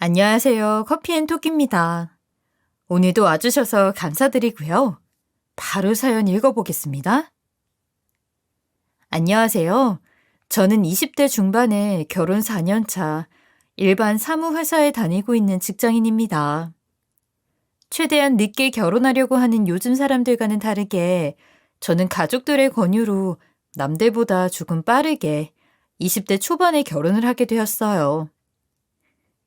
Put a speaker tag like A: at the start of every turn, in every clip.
A: 안녕하세요. 커피앤톡입니다. 오늘도 와주셔서 감사드리고요. 바로 사연 읽어보겠습니다. 안녕하세요. 저는 20대 중반에 결혼 4년 차 일반 사무회사에 다니고 있는 직장인입니다. 최대한 늦게 결혼하려고 하는 요즘 사람들과는 다르게 저는 가족들의 권유로 남들보다 조금 빠르게 20대 초반에 결혼을 하게 되었어요.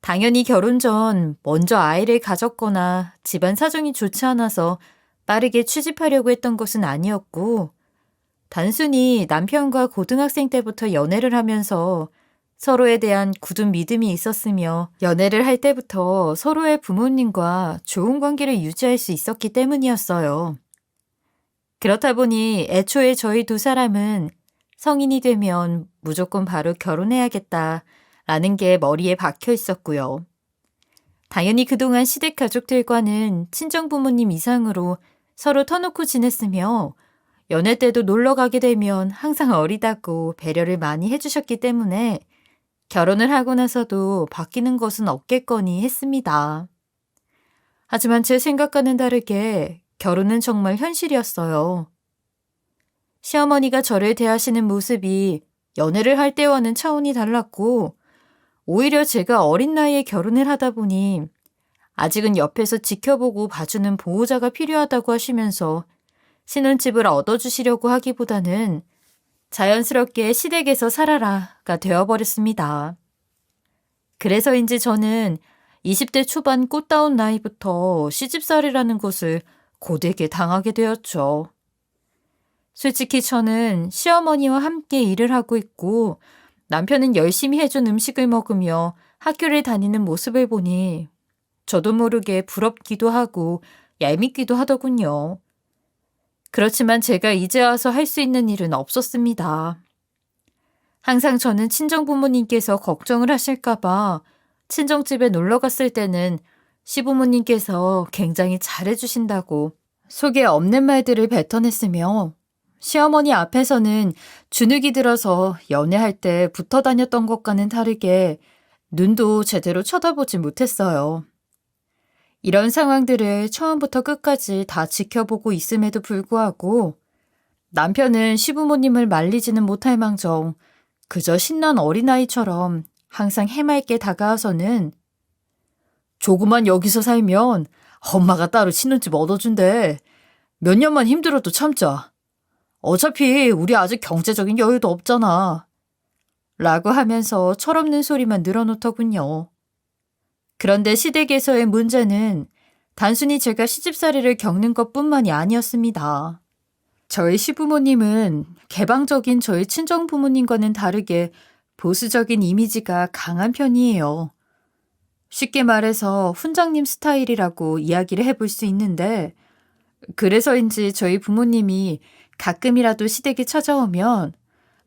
A: 당연히 결혼 전 먼저 아이를 가졌거나 집안 사정이 좋지 않아서 빠르게 취직하려고 했던 것은 아니었고, 단순히 남편과 고등학생 때부터 연애를 하면서 서로에 대한 굳은 믿음이 있었으며, 연애를 할 때부터 서로의 부모님과 좋은 관계를 유지할 수 있었기 때문이었어요. 그렇다 보니 애초에 저희 두 사람은 성인이 되면 무조건 바로 결혼해야겠다 라는 게 머리에 박혀 있었고요. 당연히 그동안 시댁 가족들과는 친정 부모님 이상으로 서로 터놓고 지냈으며 연애 때도 놀러 가게 되면 항상 어리다고 배려를 많이 해주셨기 때문에 결혼을 하고 나서도 바뀌는 것은 없겠거니 했습니다. 하지만 제 생각과는 다르게 결혼은 정말 현실이었어요. 시어머니가 저를 대하시는 모습이 연애를 할 때와는 차원이 달랐고, 오히려 제가 어린 나이에 결혼을 하다 보니 아직은 옆에서 지켜보고 봐주는 보호자가 필요하다고 하시면서 신혼집을 얻어주시려고 하기보다는 자연스럽게 시댁에서 살아라가 되어버렸습니다. 그래서인지 저는 20대 초반 꽃다운 나이부터 시집살이라는 것을 고되게 당하게 되었죠. 솔직히 저는 시어머니와 함께 일을 하고 있고 남편은 열심히 해준 음식을 먹으며 학교를 다니는 모습을 보니 저도 모르게 부럽기도 하고 얄밉기도 하더군요. 그렇지만 제가 이제 와서 할 수 있는 일은 없었습니다. 항상 저는 친정부모님께서 걱정을 하실까봐 친정집에 놀러 갔을 때는 시부모님께서 굉장히 잘해주신다고 속에 없는 말들을 뱉어냈으며 시어머니 앞에서는 주눅이 들어서 연애할 때 붙어 다녔던 것과는 다르게 눈도 제대로 쳐다보지 못했어요. 이런 상황들을 처음부터 끝까지 다 지켜보고 있음에도 불구하고 남편은 시부모님을 말리지는 못할 망정 그저 신난 어린아이처럼 항상 해맑게 다가와서는 조금만 여기서 살면 엄마가 따로 신혼집 얻어준대. 몇 년만 힘들어도 참자. 어차피 우리 아직 경제적인 여유도 없잖아. 라고 하면서 철없는 소리만 늘어놓더군요. 그런데 시댁에서의 문제는 단순히 제가 시집살이를 겪는 것뿐만이 아니었습니다. 저희 시부모님은 개방적인 저희 친정부모님과는 다르게 보수적인 이미지가 강한 편이에요. 쉽게 말해서 훈장님 스타일이라고 이야기를 해볼 수 있는데, 그래서인지 저희 부모님이 가끔이라도 시댁에 찾아오면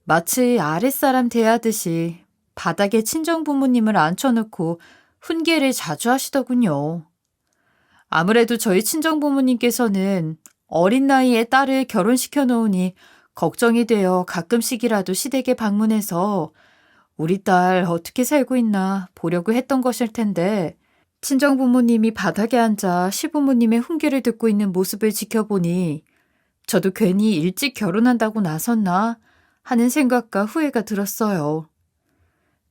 A: 마치 아랫사람 대하듯이 바닥에 친정부모님을 앉혀놓고 훈계를 자주 하시더군요. 아무래도 저희 친정부모님께서는 어린 나이에 딸을 결혼시켜 놓으니 걱정이 되어 가끔씩이라도 시댁에 방문해서 우리 딸 어떻게 살고 있나 보려고 했던 것일 텐데, 친정부모님이 바닥에 앉아 시부모님의 훈계를 듣고 있는 모습을 지켜보니 저도 괜히 일찍 결혼한다고 나섰나 하는 생각과 후회가 들었어요.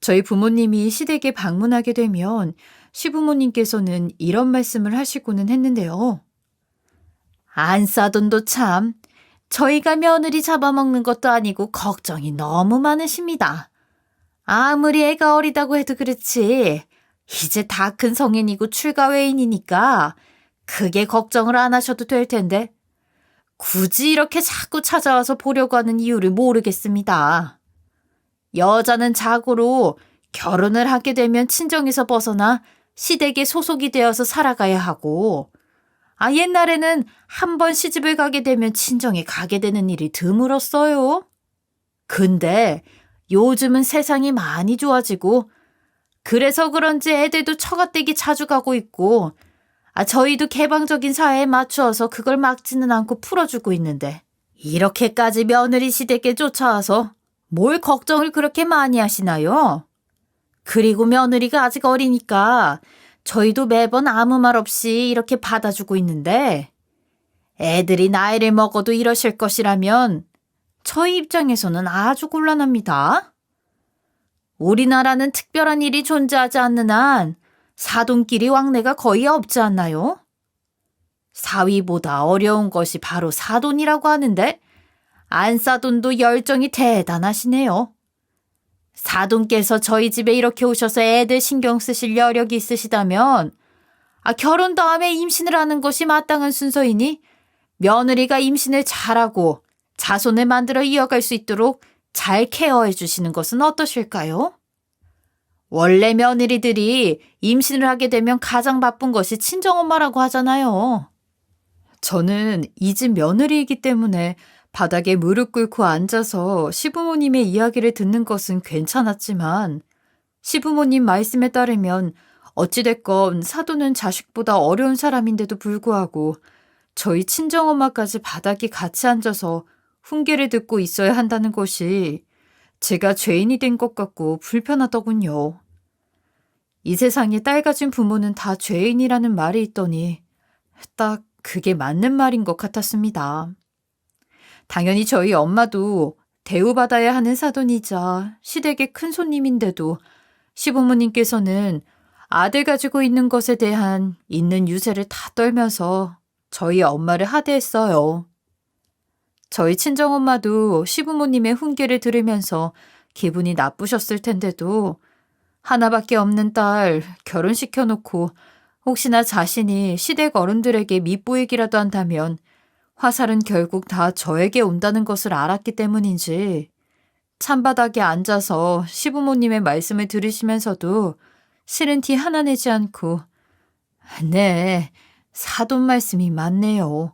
A: 저희 부모님이 시댁에 방문하게 되면 시부모님께서는 이런 말씀을 하시고는 했는데요. 안 싸돈도 참, 저희가 며느리 잡아먹는 것도 아니고 걱정이 너무 많으십니다. 아무리 애가 어리다고 해도 그렇지 이제 다 큰 성인이고 출가 외인이니까 크게 걱정을 안 하셔도 될 텐데 굳이 이렇게 자꾸 찾아와서 보려고 하는 이유를 모르겠습니다. 여자는 자고로 결혼을 하게 되면 친정에서 벗어나 시댁에 소속이 되어서 살아가야 하고, 옛날에는 한 번 시집을 가게 되면 친정에 가게 되는 일이 드물었어요. 근데 요즘은 세상이 많이 좋아지고 그래서 그런지 애들도 처가댁이 자주 가고 있고, 저희도 개방적인 사회에 맞추어서 그걸 막지는 않고 풀어주고 있는데 이렇게까지 며느리 시댁에 쫓아와서 뭘 걱정을 그렇게 많이 하시나요? 그리고 며느리가 아직 어리니까 저희도 매번 아무 말 없이 이렇게 받아주고 있는데 애들이 나이를 먹어도 이러실 것이라면 저희 입장에서는 아주 곤란합니다. 우리나라는 특별한 일이 존재하지 않는 한 사돈끼리 왕래가 거의 없지 않나요? 사위보다 어려운 것이 바로 사돈이라고 하는데 안사돈도 열정이 대단하시네요. 사돈께서 저희 집에 이렇게 오셔서 애들 신경 쓰실 여력이 있으시다면 결혼 다음에 임신을 하는 것이 마땅한 순서이니 며느리가 임신을 잘하고 자손을 만들어 이어갈 수 있도록 잘 케어해 주시는 것은 어떠실까요? 원래 며느리들이 임신을 하게 되면 가장 바쁜 것이 친정엄마라고 하잖아요. 저는 이 집 며느리이기 때문에 바닥에 무릎 꿇고 앉아서 시부모님의 이야기를 듣는 것은 괜찮았지만 시부모님 말씀에 따르면 어찌됐건 사돈은 자식보다 어려운 사람인데도 불구하고 저희 친정엄마까지 바닥에 같이 앉아서 훈계를 듣고 있어야 한다는 것이 제가 죄인이 된 것 같고 불편하더군요. 이 세상에 딸 가진 부모는 다 죄인이라는 말이 있더니 딱 그게 맞는 말인 것 같았습니다. 당연히 저희 엄마도 대우받아야 하는 사돈이자 시댁의 큰 손님인데도 시부모님께서는 아들 가지고 있는 것에 대한 있는 유세를 다 떨면서 저희 엄마를 하대했어요. 저희 친정엄마도 시부모님의 훈계를 들으면서 기분이 나쁘셨을 텐데도 하나밖에 없는 딸 결혼시켜놓고 혹시나 자신이 시댁 어른들에게 밉보이기라도 한다면 화살은 결국 다 저에게 온다는 것을 알았기 때문인지 찬바닥에 앉아서 시부모님의 말씀을 들으시면서도 싫은 티 하나 내지 않고 네, 사돈 말씀이 맞네요.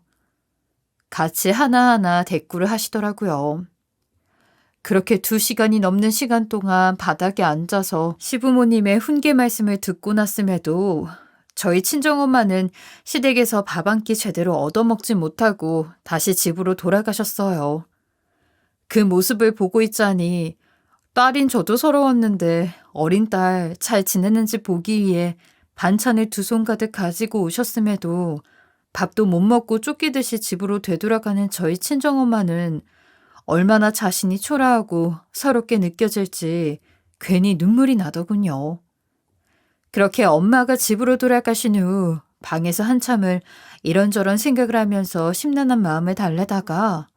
A: 같이 하나하나 대꾸를 하시더라고요. 그렇게 2시간이 넘는 시간 동안 바닥에 앉아서 시부모님의 훈계 말씀을 듣고 났음에도 저희 친정엄마는 시댁에서 밥 한 끼 제대로 얻어먹지 못하고 다시 집으로 돌아가셨어요. 그 모습을 보고 있자니 딸인 저도 서러웠는데 어린 딸 잘 지내는지 보기 위해 반찬을 2손 가득 가지고 오셨음에도 밥도 못 먹고 쫓기듯이 집으로 되돌아가는 저희 친정엄마는 얼마나 자신이 초라하고 서럽게 느껴질지 괜히 눈물이 나더군요. 그렇게 엄마가 집으로 돌아가신 후 방에서 한참을 이런저런 생각을 하면서 심란한 마음을 달래다가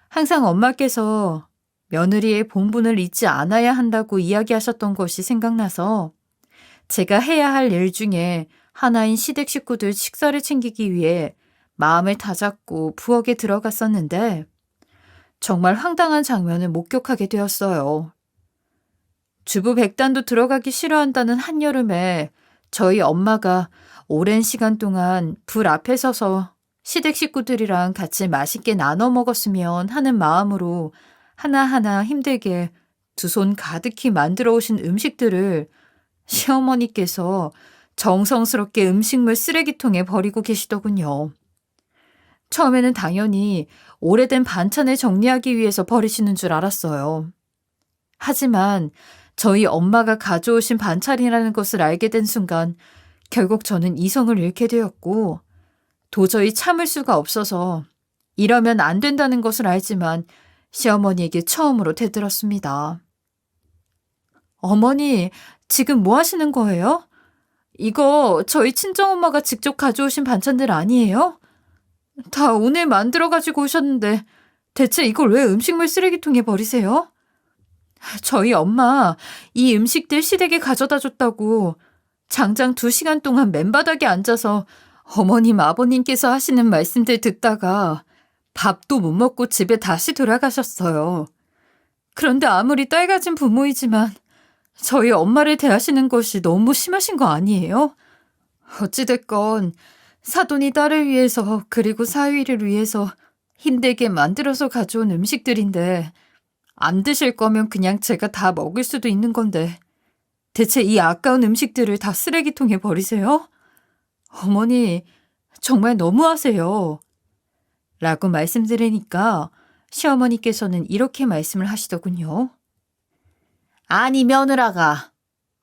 A: 항상 엄마께서 며느리의 본분을 잊지 않아야 한다고 이야기하셨던 것이 생각나서 제가 해야 할 일 중에 하나인 시댁 식구들 식사를 챙기기 위해 마음을 다잡고 부엌에 들어갔었는데 정말 황당한 장면을 목격하게 되었어요. 주부 백단도 들어가기 싫어한다는 한여름에 저희 엄마가 오랜 시간 동안 불 앞에 서서 시댁 식구들이랑 같이 맛있게 나눠 먹었으면 하는 마음으로 하나하나 힘들게 2손 가득히 만들어 오신 음식들을 시어머니께서 정성스럽게 음식물 쓰레기통에 버리고 계시더군요. 처음에는 당연히 오래된 반찬을 정리하기 위해서 버리시는 줄 알았어요. 하지만 저희 엄마가 가져오신 반찬이라는 것을 알게 된 순간 결국 저는 이성을 잃게 되었고 도저히 참을 수가 없어서 이러면 안 된다는 것을 알지만 시어머니에게 처음으로 대들었습니다. 어머니, 지금 뭐 하시는 거예요? 이거 저희 친정엄마가 직접 가져오신 반찬들 아니에요? 다 오늘 만들어 가지고 오셨는데 대체 이걸 왜 음식물 쓰레기통에 버리세요? 저희 엄마 이 음식들 시댁에 가져다 줬다고 장장 2시간 동안 맨바닥에 앉아서 어머님 아버님께서 하시는 말씀들 듣다가 밥도 못 먹고 집에 다시 돌아가셨어요. 그런데 아무리 딸 가진 부모이지만 저희 엄마를 대하시는 것이 너무 심하신 거 아니에요? 어찌됐건 사돈이 딸을 위해서 그리고 사위를 위해서 힘들게 만들어서 가져온 음식들인데 안 드실 거면 그냥 제가 다 먹을 수도 있는 건데 대체 이 아까운 음식들을 다 쓰레기통에 버리세요? 어머니, 정말 너무하세요. 라고 말씀드리니까 시어머니께서는 이렇게 말씀을 하시더군요. 아니 며느라가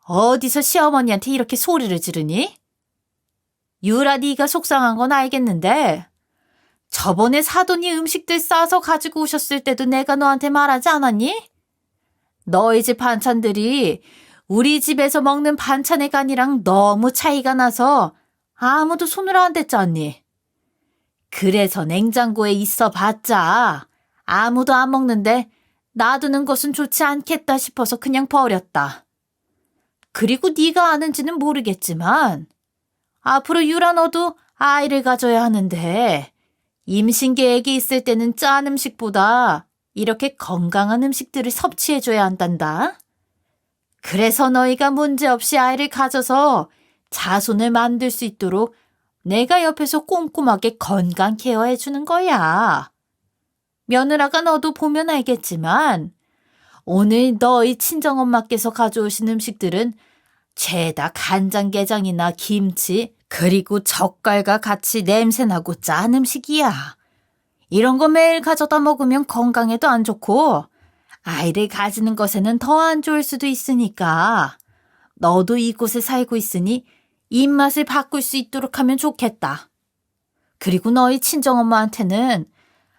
A: 어디서 시어머니한테 이렇게 소리를 지르니? 유라 네가 속상한 건 알겠는데 저번에 사돈이 음식들 싸서 가지고 오셨을 때도 내가 너한테 말하지 않았니? 너희 집 반찬들이 우리 집에서 먹는 반찬의 간이랑 너무 차이가 나서 아무도 손을 안 댔잖니. 그래서 냉장고에 있어 봤자 아무도 안 먹는데 놔두는 것은 좋지 않겠다 싶어서 그냥 버렸다. 그리고 네가 아는지는 모르겠지만 앞으로 유라 너도 아이를 가져야 하는데 임신 계획이 있을 때는 짠 음식보다 이렇게 건강한 음식들을 섭취해줘야 한단다. 그래서 너희가 문제없이 아이를 가져서 자손을 만들 수 있도록 내가 옆에서 꼼꼼하게 건강 케어해주는 거야. 며느라가 너도 보면 알겠지만 오늘 너희 친정엄마께서 가져오신 음식들은 죄다 간장게장이나 김치 그리고 젓갈과 같이 냄새나고 짠 음식이야. 이런 거 매일 가져다 먹으면 건강에도 안 좋고 아이를 가지는 것에는 더 안 좋을 수도 있으니까 너도 이곳에 살고 있으니 입맛을 바꿀 수 있도록 하면 좋겠다. 그리고 너희 친정엄마한테는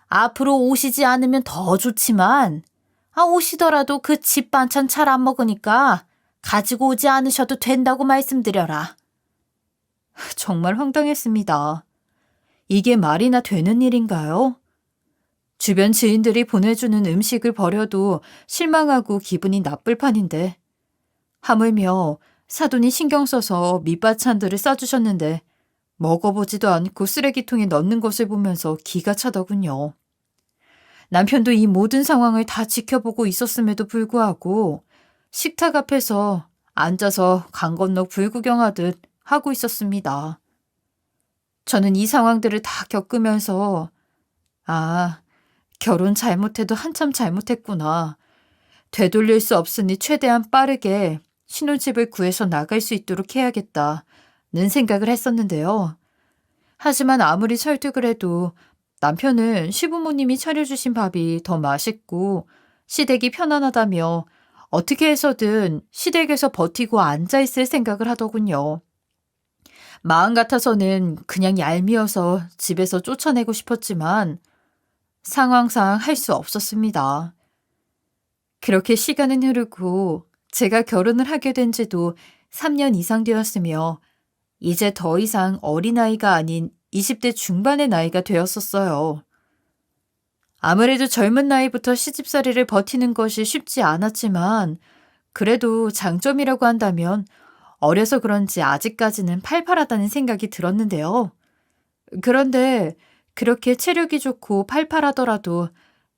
A: 앞으로 오시지 않으면 더 좋지만 오시더라도 그 집 반찬 잘 안 먹으니까 가지고 오지 않으셔도 된다고 말씀드려라. 정말 황당했습니다. 이게 말이나 되는 일인가요? 주변 지인들이 보내주는 음식을 버려도 실망하고 기분이 나쁠 판인데 하물며 사돈이 신경 써서 밑반찬들을 싸주셨는데 먹어보지도 않고 쓰레기통에 넣는 것을 보면서 기가 차더군요. 남편도 이 모든 상황을 다 지켜보고 있었음에도 불구하고 식탁 앞에서 앉아서 강 건너 불구경하듯 하고 있었습니다. 저는 이 상황들을 다 겪으면서 결혼 잘못해도 한참 잘못했구나. 되돌릴 수 없으니 최대한 빠르게 신혼집을 구해서 나갈 수 있도록 해야겠다는 생각을 했었는데요. 하지만 아무리 설득을 해도 남편은 시부모님이 차려주신 밥이 더 맛있고 시댁이 편안하다며 어떻게 해서든 시댁에서 버티고 앉아있을 생각을 하더군요. 마음 같아서는 그냥 얄미워서 집에서 쫓아내고 싶었지만 상황상 할 수 없었습니다. 그렇게 시간은 흐르고 제가 결혼을 하게 된 지도 3년 이상 되었으며 이제 더 이상 어린아이가 아닌 20대 중반의 나이가 되었었어요. 아무래도 젊은 나이부터 시집살이를 버티는 것이 쉽지 않았지만 그래도 장점이라고 한다면 어려서 그런지 아직까지는 팔팔하다는 생각이 들었는데요. 그런데 그렇게 체력이 좋고 팔팔하더라도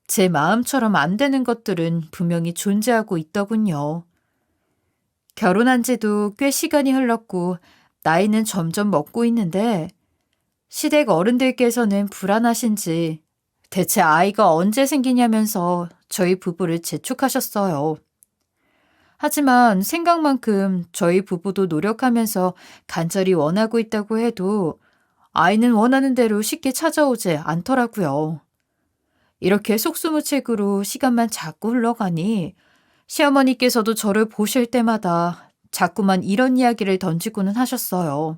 A: 제 마음처럼 안 되는 것들은 분명히 존재하고 있더군요. 결혼한 지도 꽤 시간이 흘렀고 나이는 점점 먹고 있는데 시댁 어른들께서는 불안하신지 대체 아이가 언제 생기냐면서 저희 부부를 재촉하셨어요. 하지만 생각만큼 저희 부부도 노력하면서 간절히 원하고 있다고 해도 아이는 원하는 대로 쉽게 찾아오지 않더라고요. 이렇게 속수무책으로 시간만 자꾸 흘러가니 시어머니께서도 저를 보실 때마다 자꾸만 이런 이야기를 던지고는 하셨어요.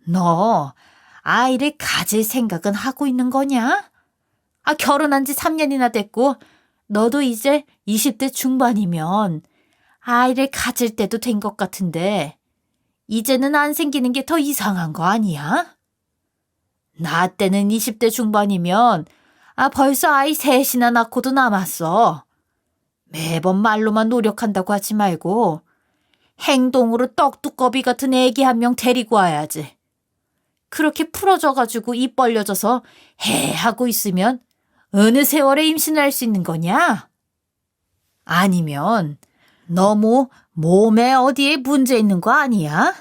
A: 너 아이를 가질 생각은 하고 있는 거냐? 결혼한 지 3년이나 됐고 너도 이제 20대 중반이면 아이를 가질 때도 된 것 같은데 이제는 안 생기는 게 더 이상한 거 아니야? 나 때는 20대 중반이면 벌써 아이 셋이나 낳고도 남았어. 매번 말로만 노력한다고 하지 말고 행동으로 떡두꺼비 같은 애기 한 명 데리고 와야지. 그렇게 풀어져가지고 입 벌려져서 해 하고 있으면 어느 세월에 임신할 수 있는 거냐? 아니면 너무 몸에 어디에 문제 있는 거 아니야?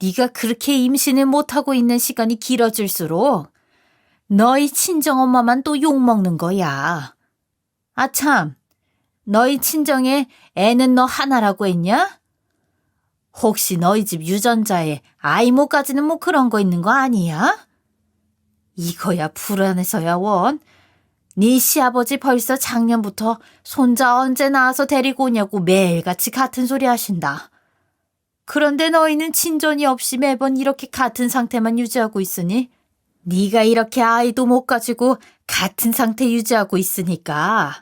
A: 네가 그렇게 임신을 못하고 있는 시간이 길어질수록 너희 친정엄마만 또 욕먹는 거야. 참, 너희 친정에 애는 너 하나라고 했냐? 혹시 너희 집 유전자에 아이모까지는 뭐 그런 거 있는 거 아니야? 이거야 불안해서야 원.
B: 네 시아버지 벌써 작년부터 손자 언제 나와서 데리고 오냐고 매일같이 같은 소리 하신다. 그런데 너희는 진전이 없이 매번 이렇게 같은 상태만 유지하고 있으니 네가 이렇게 아이도 못 가지고 같은 상태 유지하고 있으니까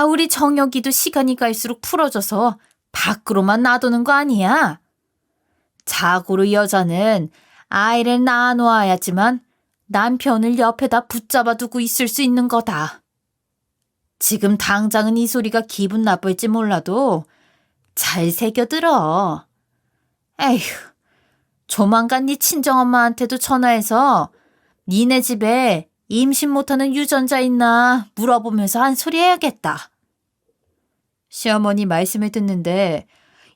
B: 우리 정혁이도 시간이 갈수록 풀어져서 밖으로만 놔두는 거 아니야? 자고로 여자는 아이를 낳아놓아야지만 남편을 옆에다 붙잡아 두고 있을 수 있는 거다. 지금 당장은 이 소리가 기분 나쁠지 몰라도 잘 새겨들어. 에휴, 조만간 네 친정엄마한테도 전화해서 니네 집에 임신 못하는 유전자 있나 물어보면서 한 소리 해야겠다.
A: 시어머니 말씀을 듣는데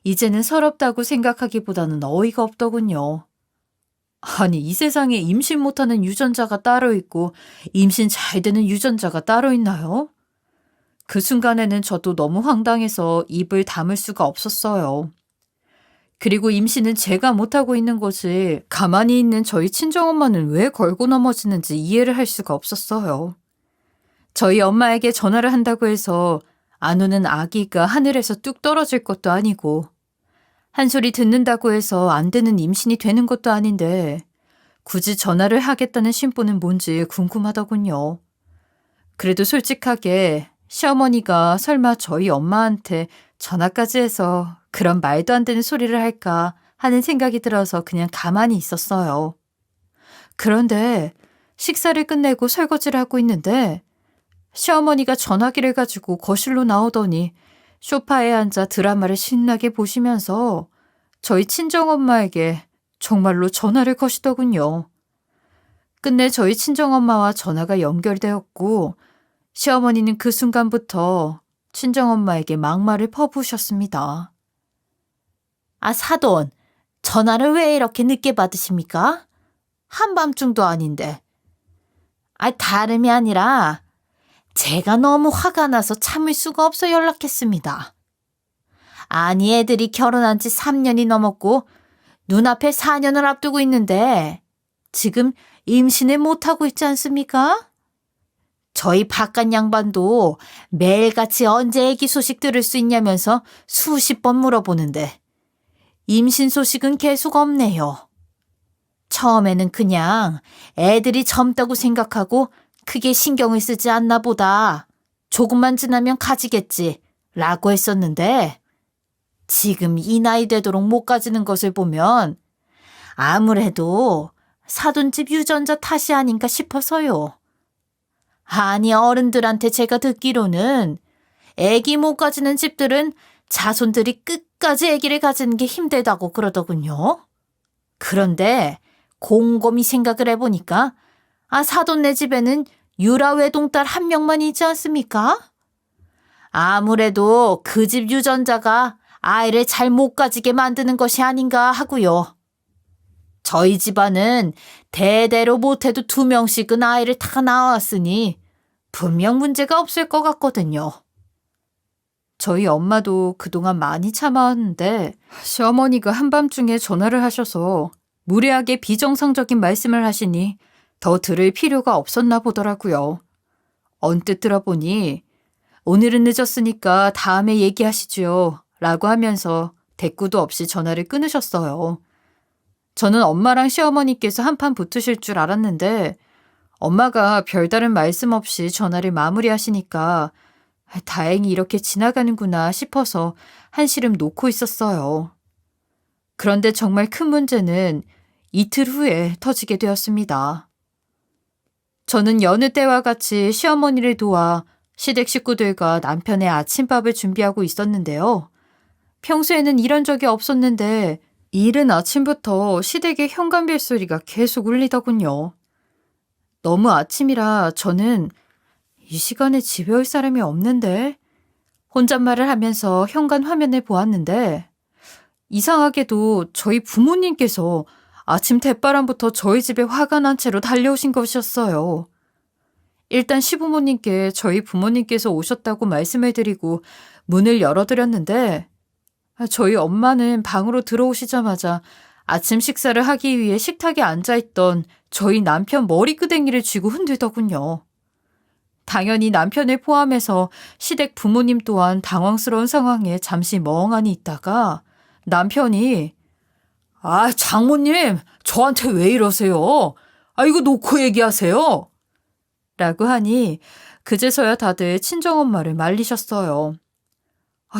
A: 이제는 서럽다고 생각하기보다는 어이가 없더군요. 아니, 이 세상에 임신 못하는 유전자가 따로 있고 임신 잘 되는 유전자가 따로 있나요? 그 순간에는 저도 너무 황당해서 입을 다물 수가 없었어요. 그리고 임신은 제가 못하고 있는 것을 가만히 있는 저희 친정엄마는 왜 걸고 넘어지는지 이해를 할 수가 없었어요. 저희 엄마에게 전화를 한다고 해서 안 오는 아기가 하늘에서 뚝 떨어질 것도 아니고 한 소리 듣는다고 해서 안 되는 임신이 되는 것도 아닌데 굳이 전화를 하겠다는 심보는 뭔지 궁금하더군요. 그래도 솔직하게 시어머니가 설마 저희 엄마한테 전화까지 해서 그런 말도 안 되는 소리를 할까 하는 생각이 들어서 그냥 가만히 있었어요. 그런데 식사를 끝내고 설거지를 하고 있는데 시어머니가 전화기를 가지고 거실로 나오더니 소파에 앉아 드라마를 신나게 보시면서 저희 친정엄마에게 정말로 전화를 거시더군요. 끝내 저희 친정엄마와 전화가 연결되었고 시어머니는 그 순간부터 친정엄마에게 막말을 퍼부으셨습니다. 사돈, 전화를 왜 이렇게 늦게 받으십니까? 한밤중도 아닌데. 다름이 아니라 제가 너무 화가 나서 참을 수가 없어 연락했습니다. 아니, 애들이 결혼한 지 3년이 넘었고 눈앞에 4년을 앞두고 있는데 지금 임신을 못하고 있지 않습니까? 저희 바깥 양반도 매일같이 언제 애기 소식 들을 수 있냐면서 수십 번 물어보는데 임신 소식은 계속 없네요. 처음에는 그냥 애들이 젊다고 생각하고 크게 신경을 쓰지 않나 보다. 조금만 지나면 가지겠지 라고 했었는데 지금 이 나이 되도록 못 가지는 것을 보면 아무래도 사돈집 유전자 탓이 아닌가 싶어서요. 아니, 어른들한테 제가 듣기로는 애기 못 가지는 집들은 자손들이 끝까지 애기를 가지는 게 힘들다고 그러더군요. 그런데 곰곰이 생각을 해보니까 사돈네 집에는 유라 외동딸 한 명만 있지 않습니까? 아무래도 그 집 유전자가 아이를 잘 못 가지게 만드는 것이 아닌가 하고요. 저희 집안은 대대로 못해도 2명씩은 아이를 다 낳았으니 분명 문제가 없을 것 같거든요. 저희 엄마도 그동안 많이 참아왔는데 시어머니가 한밤중에 전화를 하셔서 무례하게 비정상적인 말씀을 하시니 더 들을 필요가 없었나 보더라고요. 언뜻 들어보니 오늘은 늦었으니까 다음에 얘기하시죠 라고 하면서 대꾸도 없이 전화를 끊으셨어요. 저는 엄마랑 시어머니께서 한판 붙으실 줄 알았는데 엄마가 별다른 말씀 없이 전화를 마무리하시니까 다행히 이렇게 지나가는구나 싶어서 한시름 놓고 있었어요. 그런데 정말 큰 문제는 이틀 후에 터지게 되었습니다. 저는 여느 때와 같이 시어머니를 도와 시댁 식구들과 남편의 아침밥을 준비하고 있었는데요. 평소에는 이런 적이 없었는데 이른 아침부터 시댁의 현관벨 소리가 계속 울리더군요. 너무 아침이라 저는 이 시간에 집에 올 사람이 없는데 혼잣말을 하면서 현관 화면을 보았는데 이상하게도 저희 부모님께서 아침 대바람부터 저희 집에 화가 난 채로 달려오신 것이었어요. 일단 시부모님께 저희 부모님께서 오셨다고 말씀을 드리고 문을 열어드렸는데 저희 엄마는 방으로 들어오시자마자 아침 식사를 하기 위해 식탁에 앉아있던 저희 남편 머리끄댕이를 쥐고 흔들더군요. 당연히 남편을 포함해서 시댁 부모님 또한 당황스러운 상황에 잠시 멍하니 있다가 남편이 장모님, 저한테 왜 이러세요? 이거 놓고 얘기하세요. 라고 하니 그제서야 다들 친정엄마를 말리셨어요.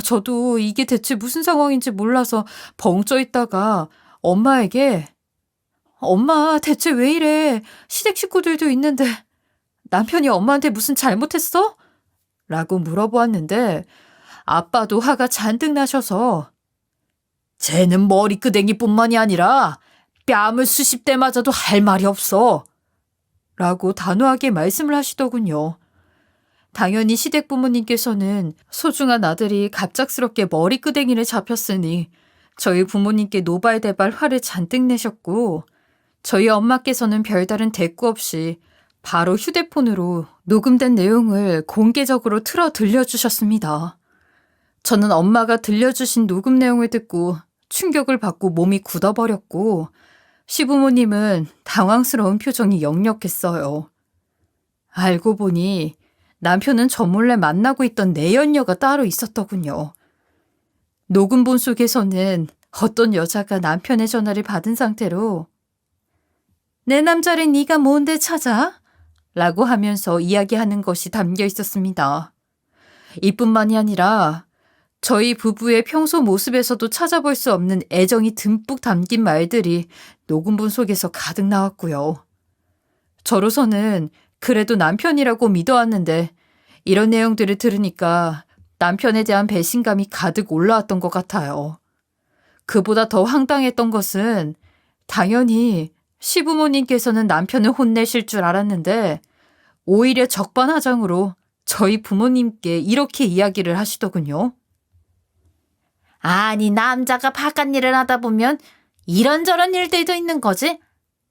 A: 저도 이게 대체 무슨 상황인지 몰라서 벙쪄 있다가 엄마에게 엄마 대체 왜 이래? 시댁 식구들도 있는데 남편이 엄마한테 무슨 잘못했어? 라고 물어보았는데 아빠도 화가 잔뜩 나셔서 쟤는 머리끄댕이뿐만이 아니라 뺨을 수십 대 맞아도 할 말이 없어. 라고 단호하게 말씀을 하시더군요. 당연히 시댁 부모님께서는 소중한 아들이 갑작스럽게 머리끄댕이를 잡혔으니 저희 부모님께 노발대발 화를 잔뜩 내셨고 저희 엄마께서는 별다른 대꾸 없이 바로 휴대폰으로 녹음된 내용을 공개적으로 틀어 들려주셨습니다. 저는 엄마가 들려주신 녹음 내용을 듣고 충격을 받고 몸이 굳어버렸고 시부모님은 당황스러운 표정이 역력했어요. 알고 보니 남편은 저 몰래 만나고 있던 내연녀가 따로 있었더군요. 녹음본 속에서는 어떤 여자가 남편의 전화를 받은 상태로 내 남자를 네가 뭔데 찾아? 라고 하면서 이야기하는 것이 담겨 있었습니다. 이뿐만이 아니라 저희 부부의 평소 모습에서도 찾아볼 수 없는 애정이 듬뿍 담긴 말들이 녹음본 속에서 가득 나왔고요. 저로서는 그래도 남편이라고 믿어왔는데 이런 내용들을 들으니까 남편에 대한 배신감이 가득 올라왔던 것 같아요. 그보다 더 황당했던 것은 당연히 시부모님께서는 남편을 혼내실 줄 알았는데 오히려 적반하장으로 저희 부모님께 이렇게 이야기를 하시더군요.
B: 아니, 남자가 바깥 일을 하다 보면 이런저런 일들도 있는 거지.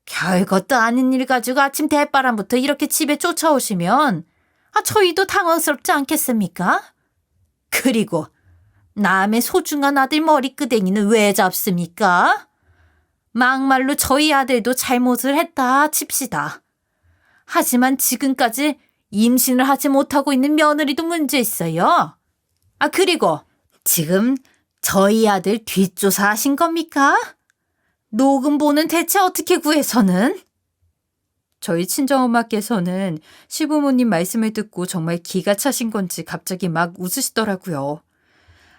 B: 별것도 아닌 일 가지고 아침 대바람부터 이렇게 집에 쫓아오시면 저희도 당황스럽지 않겠습니까? 그리고 남의 소중한 아들 머리끄댕이는 왜 잡습니까? 막말로 저희 아들도 잘못을 했다 칩시다. 하지만 지금까지 임신을 하지 못하고 있는 며느리도 문제 있어요. 그리고 지금 저희 아들 뒷조사하신 겁니까? 녹음본은 대체 어떻게 구해서는? 저희 친정엄마께서는 시부모님 말씀을 듣고 정말 기가 차신 건지 갑자기 막 웃으시더라고요.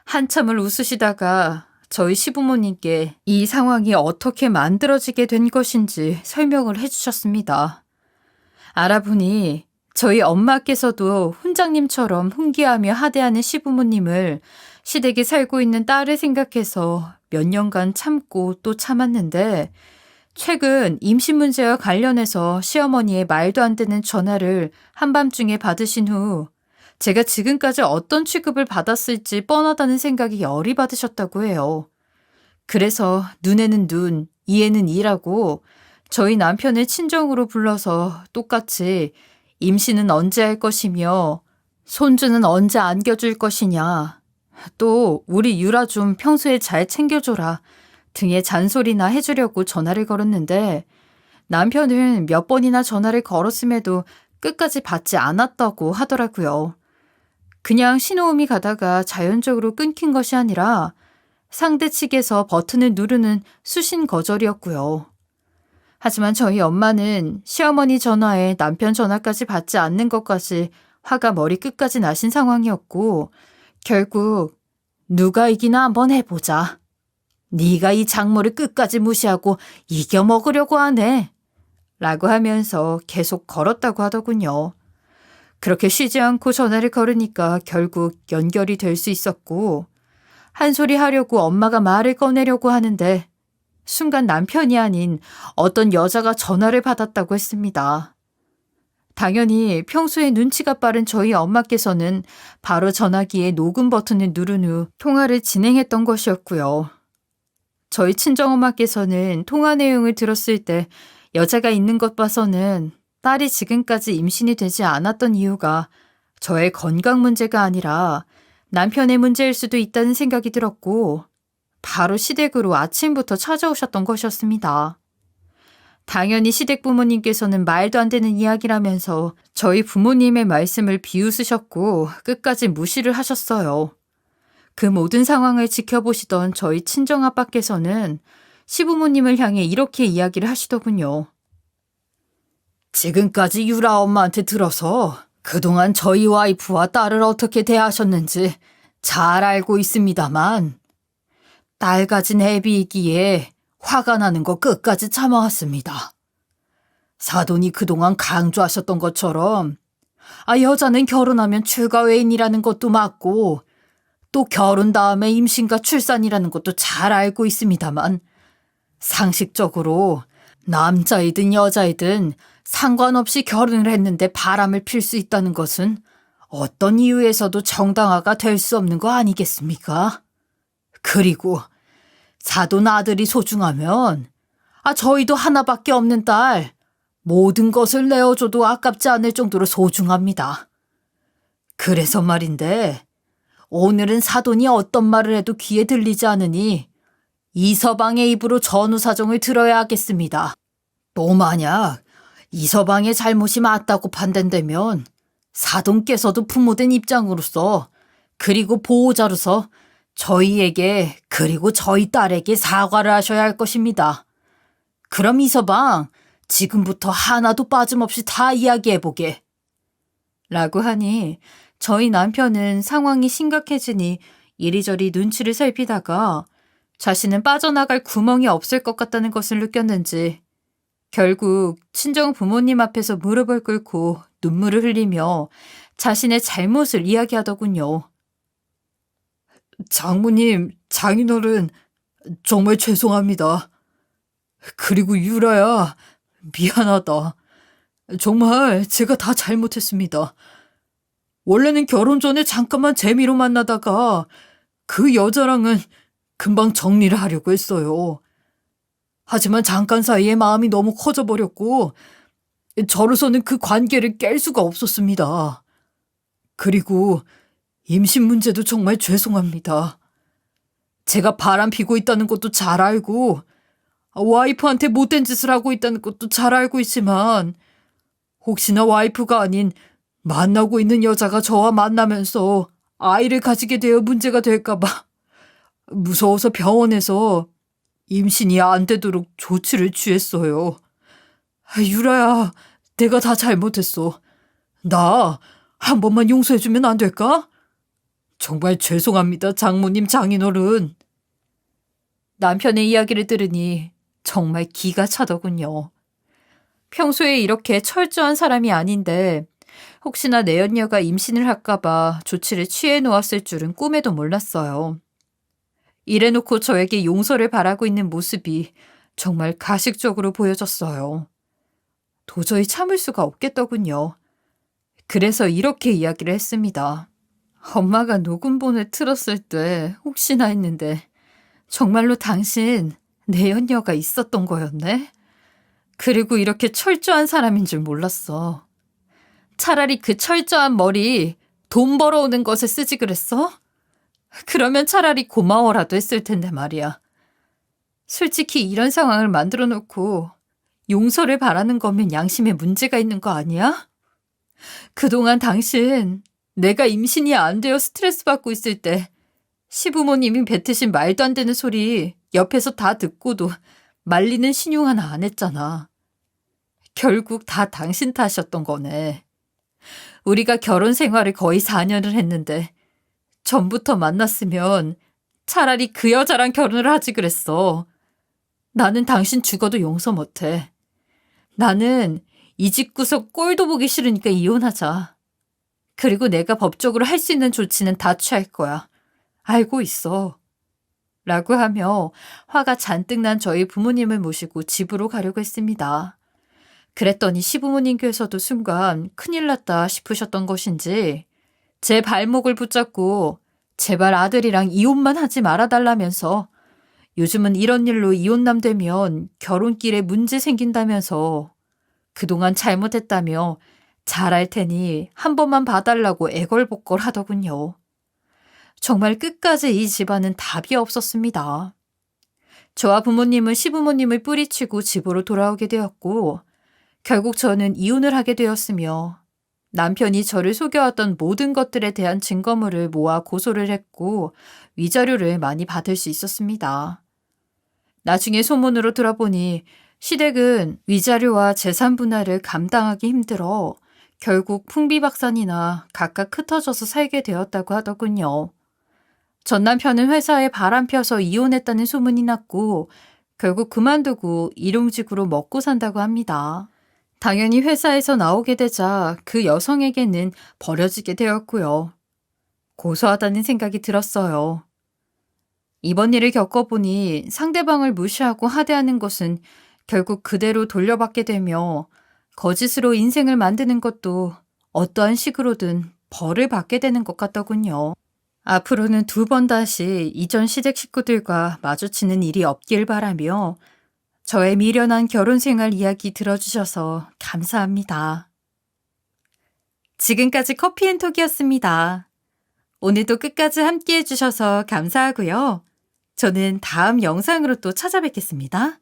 B: 한참을 웃으시다가 저희 시부모님께 이 상황이 어떻게 만들어지게 된 것인지 설명을 해주셨습니다. 알아보니 저희 엄마께서도 훈장님처럼 훈계하며 하대하는 시부모님을 시댁에 살고 있는 딸을 생각해서 몇 년간 참고 또 참았는데 최근 임신 문제와 관련해서 시어머니의 말도 안 되는 전화를 한밤중에 받으신 후 제가 지금까지 어떤 취급을 받았을지 뻔하다는 생각이 열이 받으셨다고 해요. 그래서 눈에는 눈, 이에는 이라고 저희 남편을 친정으로 불러서 똑같이 임신은 언제 할 것이며 손주는 언제 안겨줄 것이냐, 또 우리 유라 좀 평소에 잘 챙겨줘라 등의 잔소리나 해주려고 전화를 걸었는데 남편은 몇 번이나 전화를 걸었음에도 끝까지 받지 않았다고 하더라고요. 그냥 신호음이 가다가 자연적으로 끊긴 것이 아니라 상대 측에서 버튼을 누르는 수신 거절이었고요. 하지만 저희 엄마는 시어머니 전화에 남편 전화까지 받지 않는 것까지 화가 머리 끝까지 나신 상황이었고 결국 누가 이기나 한번 해보자. 네가 이 장모를 끝까지 무시하고 이겨먹으려고 하네. 라고 하면서 계속 걸었다고 하더군요. 그렇게 쉬지 않고 전화를 걸으니까 결국 연결이 될 수 있었고 한 소리 하려고 엄마가 말을 꺼내려고 하는데 순간 남편이 아닌 어떤 여자가 전화를 받았다고 했습니다. 당연히 평소에 눈치가 빠른 저희 엄마께서는 바로 전화기에 녹음 버튼을 누른 후 통화를 진행했던 것이었고요. 저희 친정엄마께서는 통화 내용을 들었을 때 여자가 있는 것 봐서는 딸이 지금까지 임신이 되지 않았던 이유가 저의 건강 문제가 아니라 남편의 문제일 수도 있다는 생각이 들었고 바로 시댁으로 아침부터 찾아오셨던 것이었습니다.
A: 당연히 시댁 부모님께서는 말도 안 되는 이야기라면서 저희 부모님의 말씀을 비웃으셨고 끝까지 무시를 하셨어요. 그 모든 상황을 지켜보시던 저희 친정아빠께서는 시부모님을 향해 이렇게 이야기를 하시더군요. 지금까지 유라 엄마한테 들어서 그동안 저희 와이프와 딸을 어떻게 대하셨는지 잘 알고 있습니다만 딸 가진 애비이기에 화가 나는 거 끝까지 참아왔습니다. 사돈이 그동안 강조하셨던 것처럼 여자는 결혼하면 출가외인이라는 것도 맞고 또 결혼 다음에 임신과 출산이라는 것도 잘 알고 있습니다만 상식적으로 남자이든 여자이든 상관없이 결혼을 했는데 바람을 필 수 있다는 것은 어떤 이유에서도 정당화가 될 수 없는 거 아니겠습니까? 그리고 사돈 아들이 소중하면 저희도 하나밖에 없는 딸 모든 것을 내어줘도 아깝지 않을 정도로 소중합니다. 그래서 말인데 오늘은 사돈이 어떤 말을 해도 귀에 들리지 않으니 이서방의 입으로 전후 사정을 들어야 하겠습니다. 또 만약 이서방의 잘못이 맞다고 판단되면 사돈께서도 부모된 입장으로서 그리고 보호자로서 저희에게 그리고 저희 딸에게 사과를 하셔야 할 것입니다. 그럼 이서방 지금부터 하나도 빠짐없이 다 이야기해보게. 라고 하니 저희 남편은 상황이 심각해지니 이리저리 눈치를 살피다가 자신은 빠져나갈 구멍이 없을 것 같다는 것을 느꼈는지 결국 친정 부모님 앞에서 무릎을 꿇고 눈물을 흘리며 자신의 잘못을 이야기하더군요. 장모님, 장인어른 정말 죄송합니다. 그리고 유라야, 미안하다. 정말 제가 다 잘못했습니다. 원래는 결혼 전에 잠깐만 재미로 만나다가 그 여자랑은 금방 정리를 하려고 했어요. 하지만 잠깐 사이에 마음이 너무 커져버렸고 저로서는 그 관계를 깰 수가 없었습니다. 그리고 임신 문제도 정말 죄송합니다. 제가 바람 피고 있다는 것도 잘 알고 와이프한테 못된 짓을 하고 있다는 것도 잘 알고 있지만 혹시나 와이프가 아닌 만나고 있는 여자가 저와 만나면서 아이를 가지게 되어 문제가 될까봐 무서워서 병원에서 임신이 안 되도록 조치를 취했어요. 유라야, 내가 다 잘못했어. 나 한 번만 용서해주면 안 될까? 정말 죄송합니다, 장모님, 장인어른. 남편의 이야기를 들으니 정말 기가 차더군요. 평소에 이렇게 철저한 사람이 아닌데 혹시나 내연녀가 임신을 할까봐 조치를 취해 놓았을 줄은 꿈에도 몰랐어요. 이래놓고 저에게 용서를 바라고 있는 모습이 정말 가식적으로 보여졌어요. 도저히 참을 수가 없겠더군요. 그래서 이렇게 이야기를 했습니다. 엄마가 녹음본을 틀었을 때 혹시나 했는데 정말로 당신 내연녀가 있었던 거였네? 그리고 이렇게 철저한 사람인 줄 몰랐어. 차라리 그 철저한 머리 돈 벌어오는 것에 쓰지 그랬어? 그러면 차라리 고마워라도 했을 텐데 말이야. 솔직히 이런 상황을 만들어 놓고 용서를 바라는 거면 양심에 문제가 있는 거 아니야? 그동안 당신 내가 임신이 안 되어 스트레스 받고 있을 때 시부모님이 뱉으신 말도 안 되는 소리 옆에서 다 듣고도 말리는 신용 하나 안 했잖아. 결국 다 당신 탓이었던 거네. 우리가 결혼 생활을 거의 4년을 했는데 전부터 만났으면 차라리 그 여자랑 결혼을 하지 그랬어. 나는 당신 죽어도 용서 못해. 나는 이 집구석 꼴도 보기 싫으니까 이혼하자. 그리고 내가 법적으로 할 수 있는 조치는 다 취할 거야. 알고 있어. 라고 하며 화가 잔뜩 난 저희 부모님을 모시고 집으로 가려고 했습니다. 그랬더니 시부모님께서도 순간 큰일 났다 싶으셨던 것인지 제 발목을 붙잡고 제발 아들이랑 이혼만 하지 말아달라면서 요즘은 이런 일로 이혼남 되면 결혼길에 문제 생긴다면서 그동안 잘못했다며 잘할 테니 한 번만 봐달라고 애걸복걸 하더군요. 정말 끝까지 이 집안은 답이 없었습니다. 저와 부모님은 시부모님을 뿌리치고 집으로 돌아오게 되었고, 결국 저는 이혼을 하게 되었으며, 남편이 저를 속여왔던 모든 것들에 대한 증거물을 모아 고소를 했고, 위자료를 많이 받을 수 있었습니다. 나중에 소문으로 들어보니 시댁은 위자료와 재산 분할을 감당하기 힘들어 결국 풍비박산이나 각각 흩어져서 살게 되었다고 하더군요. 전 남편은 회사에 바람 펴서 이혼했다는 소문이 났고 결국 그만두고 일용직으로 먹고 산다고 합니다. 당연히 회사에서 나오게 되자 그 여성에게는 버려지게 되었고요. 고소하다는 생각이 들었어요. 이번 일을 겪어보니 상대방을 무시하고 하대하는 것은 결국 그대로 돌려받게 되며 거짓으로 인생을 만드는 것도 어떠한 식으로든 벌을 받게 되는 것 같더군요. 앞으로는 2번 다시 이전 시댁 식구들과 마주치는 일이 없길 바라며 저의 미련한 결혼 생활 이야기 들어주셔서 감사합니다. 지금까지 커피앤톡이었습니다. 오늘도 끝까지 함께 해주셔서 감사하고요. 저는 다음 영상으로 또 찾아뵙겠습니다.